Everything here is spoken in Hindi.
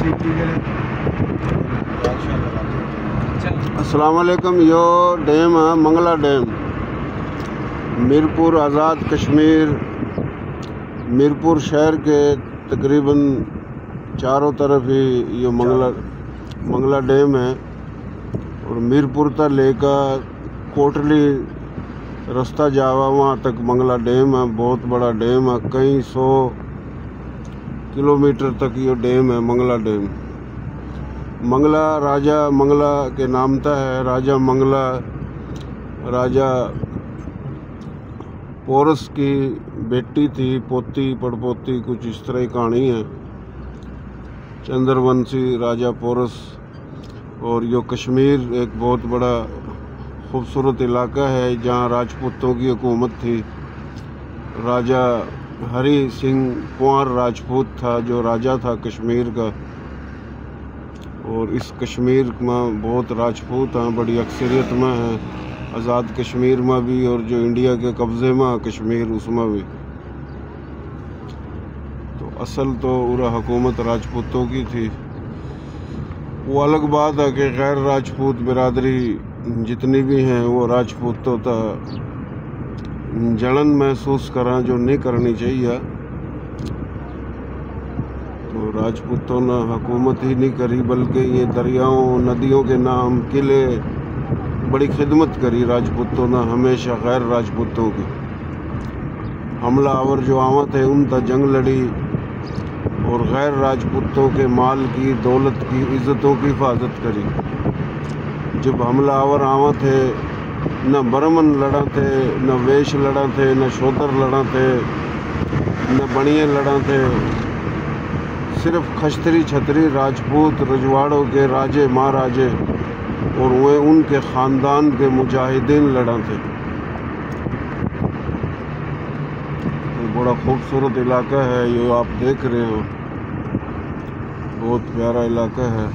सेफ्टी के लिए अस्सलाम वालेकुम। यो डैम है मंगला डैम, मीरपुर आज़ाद कश्मीर। मीरपुर शहर के तकरीबन चारों तरफ ही ये मंगला डैम है। और मीरपुर तक लेकर कोटली रास्ता जावा वहाँ तक मंगला डैम है। बहुत बड़ा डैम है, कई 100 किलोमीटर तक ये डैम है मंगला डैम। मंगला राजा मंगला के नामता है। राजा मंगला राजा पोरस की बेटी थी, पोती पड़पोती कुछ इस तरह की कहानी है। चंद्रवंशी राजा पोरस। और यो कश्मीर एक बहुत बड़ा खूबसूरत इलाका है जहाँ राजपूतों की हुकूमत थी। राजा हरि सिंह कुंवर राजपूत था जो राजा था कश्मीर का। और इस कश्मीर में बहुत राजपूत हैं, बड़ी अक्सरियत में हैं, आज़ाद कश्मीर में भी और जो इंडिया के कब्ज़े में कश्मीर उसमें भी। तो असल तो पूरा हुकूमत राजपूतों की थी। वो अलग बात है कि गैर राजपूत बिरादरी जितनी भी हैं वो राजपूतों तक जलन महसूस करें जो नहीं करनी चाहिए। तो राजपूतों ने हुकूमत ही नहीं करी, बल्कि ये दरियाओं नदियों के नाम किले बड़ी खिदमत करी राजपूतों ने हमेशा गैर राजपूतों की। हमलावर जो आवा थे उन तक जंग लड़ी और गैर राजपूतों के माल की, दौलत की, इज़्ज़तों की हिफाजत करी। जब हमलावर आवा थे न ब्राह्मण लड़ा थे, न वेश लड़ा थे, न शूद्र लड़ा थे, न बनिए लड़ा थे। सिर्फ खश्तरी छतरी राजपूत रजवाड़ों के राजे महाराजे और वे उनके ख़ानदान के मुजाहिदीन लड़ा थे। तो बड़ा खूबसूरत इलाका है ये आप देख रहे हो, बहुत प्यारा इलाका है।